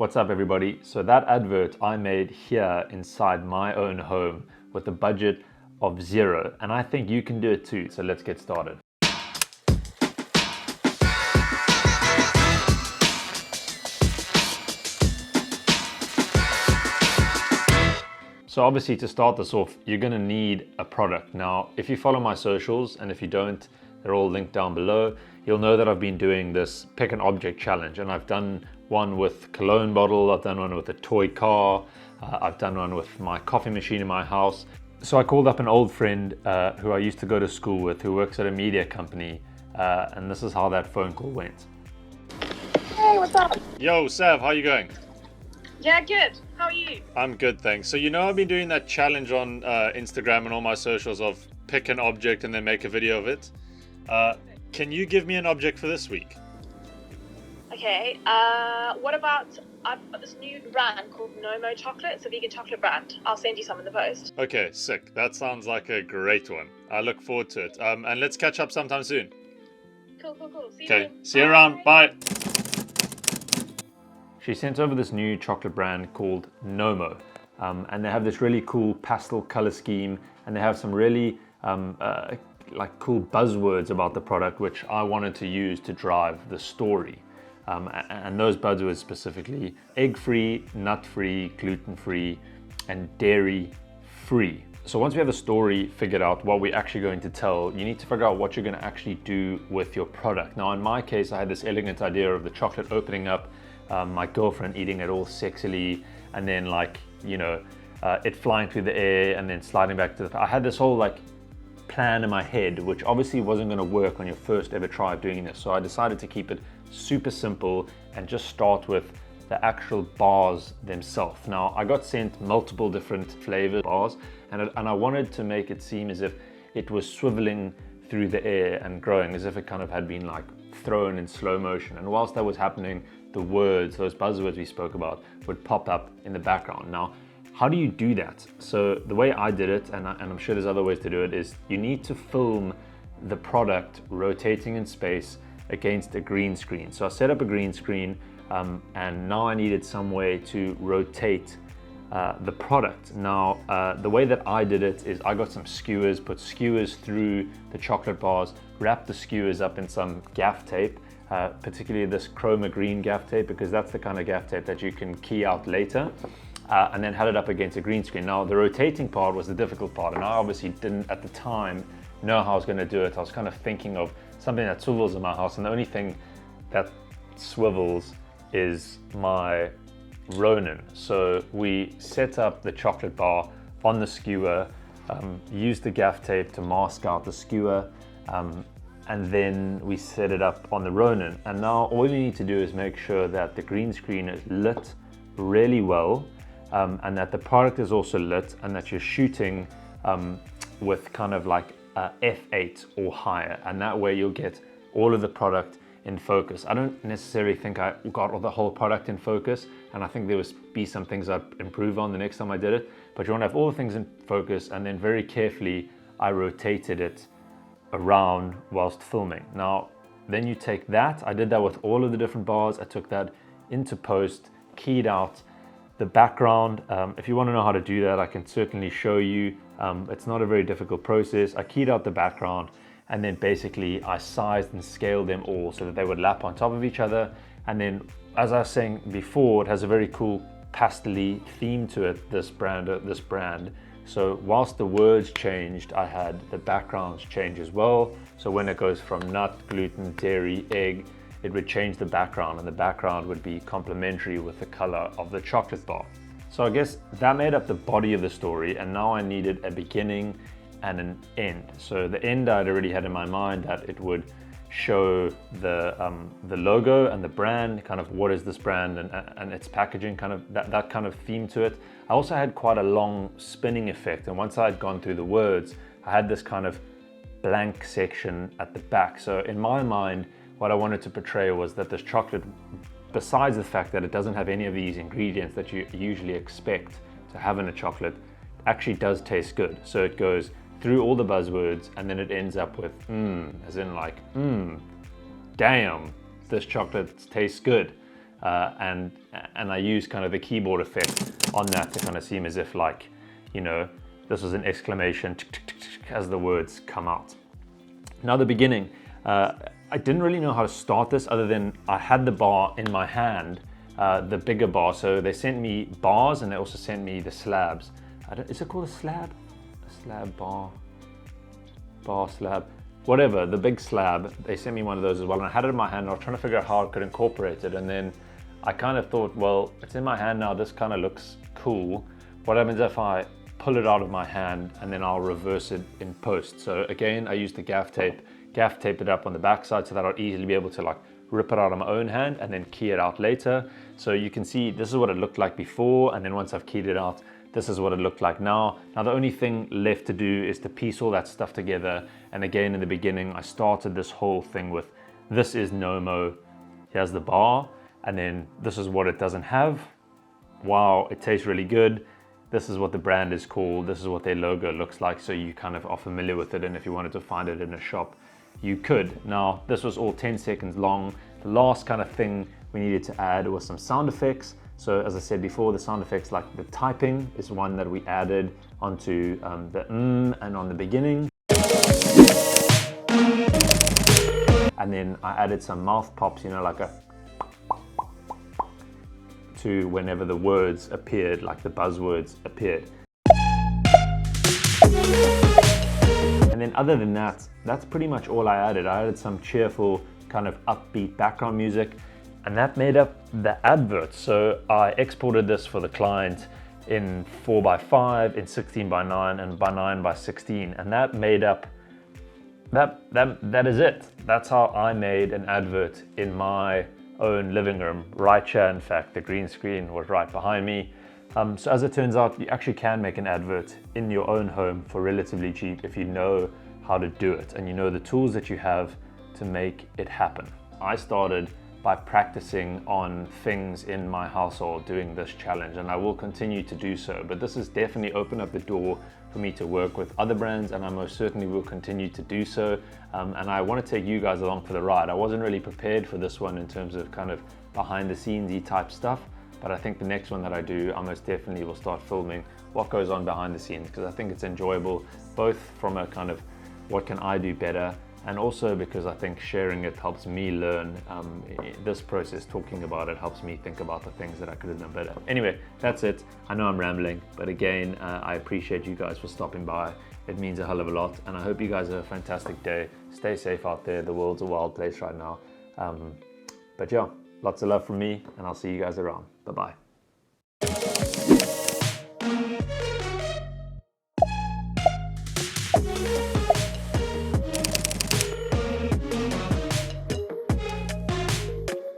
What's up everybody? So that advert I made here inside my own home with a budget of 0, and I think you can do it too, so let's get started. So obviously to start this off, you're gonna need a product. Now, if you follow my socials, and if you don't, they're all linked down below, you'll know that I've been doing this pick an object challenge, and I've done one with cologne bottle, I've done one with a toy car, I've done one with my coffee machine in my house. So I called up an old friend who I used to go to school with, who works at a media company, and this is how that phone call went. Hey, what's up? Yo, Sav, how you going? Yeah, good. How are you? I'm good, thanks. So you know I've been doing that challenge on Instagram and all my socials of pick an object and then make a video of it. Can you give me an object for this week? Okay, what about, I've got this new brand called Nomo Chocolate. It's a vegan chocolate brand. I'll send you some in the post. Okay, sick. That sounds like a great one. I look forward to it. And let's catch up sometime soon. Cool. See you Okay, soon. see you around. Bye. She sent over this new chocolate brand called Nomo. And they have this really cool pastel color scheme, and they have some really like cool buzzwords about the product, which I wanted to use to drive the story. And those buzzwords specifically: egg-free, nut-free, gluten-free, and dairy-free. So once we have a story figured out, what we're actually going to tell, you need to figure out what you're going to actually do with your product. Now in my case, I had this elegant idea of the chocolate opening up, my girlfriend eating it all sexily, and then it flying through the air and then sliding back to the... I had this whole plan in my head, which obviously wasn't going to work on your first ever try of doing this. So I decided to keep it super simple and just start with the actual bars themselves. Now I got sent multiple different flavor bars, and I wanted to make it seem as if it was swiveling through the air and growing, as if it kind of had been thrown in slow motion. And whilst that was happening, the words, those buzzwords we spoke about, would pop up in the background. Now, how do you do that? So the way I did it, and I'm sure there's other ways to do it, is you need to film the product rotating in space against a green screen. So I set up a green screen, and now I needed some way to rotate the product. Now, the way that I did it is I got some skewers, put skewers through the chocolate bars, wrapped the skewers up in some gaff tape, particularly this chroma green gaff tape, because that's the kind of gaff tape that you can key out later. And then had it up against a green screen. Now the rotating part was the difficult part, and I obviously didn't at the time know how I was going to do it. I was kind of thinking of something that swivels in my house, and the only thing that swivels is my Ronin. So we set up the chocolate bar on the skewer, used the gaff tape to mask out the skewer, and then we set it up on the Ronin. And now all you need to do is make sure that the green screen is lit really well, and that the product is also lit, and that you're shooting with kind of f8 or higher, and that way you'll get all of the product in focus. I don't necessarily think I got all the whole product in focus, and I think there would be some things I'd improve on the next time I did it, but you want to have all the things in focus, and then very carefully I rotated it around whilst filming. Now then you take that, I did that with all of the different bars, I took that into post, keyed out the background. If you want to know how to do that, I can certainly show you. It's not a very difficult process. I keyed out the background, and then basically I sized and scaled them all so that they would lap on top of each other. And then, as I was saying before, it has a very cool pastel-y theme to it, this brand. So whilst the words changed, I had the backgrounds change as well. So when it goes from nut, gluten, dairy, egg, it would change the background, and the background would be complementary with the color of the chocolate bar. So I guess that made up the body of the story, and now I needed a beginning and an end. So the end I'd already had in my mind, that it would show the logo and the brand, kind of what is this brand, and its packaging, kind of that kind of theme to it. I also had quite a long spinning effect, and once I had gone through the words, I had this kind of blank section at the back. So in my mind, what I wanted to portray was that this chocolate, besides the fact that it doesn't have any of these ingredients that you usually expect to have in a chocolate, actually does taste good. So it goes through all the buzzwords, and then it ends up with as in damn, this chocolate tastes good. and I use kind of the keyboard effect on that to kind of seem as if like, you know, this was an exclamation as the words come out. Now the beginning, I didn't really know how to start this other than I had the bar in my hand, the bigger bar. So they sent me bars and they also sent me the slabs. Is it called a slab? A slab, bar, slab, whatever, the big slab. They sent me one of those as well, and I had it in my hand and I was trying to figure out how I could incorporate it. And then I kind of thought, well, it's in my hand now, this kind of looks cool. What happens if I pull it out of my hand and then I'll reverse it in post? So again, I used the gaff tape it up on the back side so that I'll easily be able to like rip it out of my own hand and then key it out later. So you can see this is what it looked like before, and then once I've keyed it out, this is what it looked like now. Now the only thing left to do is to piece all that stuff together. And again, in the beginning, I started this whole thing with, this is Nomo, here's the bar, and then this is what it doesn't have. Wow, it tastes really good. This is what the brand is called. This is what their logo looks like. So you kind of are familiar with it. And if you wanted to find it in a shop, you could. Now, this was all 10 seconds long. The last kind of thing we needed to add was some sound effects. So as I said before, the sound effects, like the typing is one that we added onto the and on the beginning. And then I added some mouth pops, you know, like a to whenever the words appeared, like the buzzwords appeared. And then other than that, that's pretty much all I added. I added some cheerful kind of upbeat background music, and that made up the advert. So I exported this for the client in 4x5, in 16x9, and by 9x16, and that made up, that is it. That's how I made an advert in my own living room, right here. In fact, the green screen was right behind me. So as it turns out, you actually can make an advert in your own home for relatively cheap if you know how to do it and you know the tools that you have to make it happen. I started by practicing on things in my household doing this challenge, and I will continue to do so, but this has definitely opened up the door for me to work with other brands, and I most certainly will continue to do so. And I want to take you guys along for the ride. I wasn't really prepared for this one in terms of kind of behind the scenes-y type stuff, but I think the next one that I do, I most definitely will start filming what goes on behind the scenes, because I think it's enjoyable, both from a kind of what can I do better, and also because I think sharing it helps me learn. This process, talking about it, helps me think about the things that I could have done better. Anyway, that's it. I know I'm rambling, but again, I appreciate you guys for stopping by. It means a hell of a lot, and I hope you guys have a fantastic day. Stay safe out there. The world's a wild place right now. But yeah, lots of love from me, and I'll see you guys around. Bye-bye.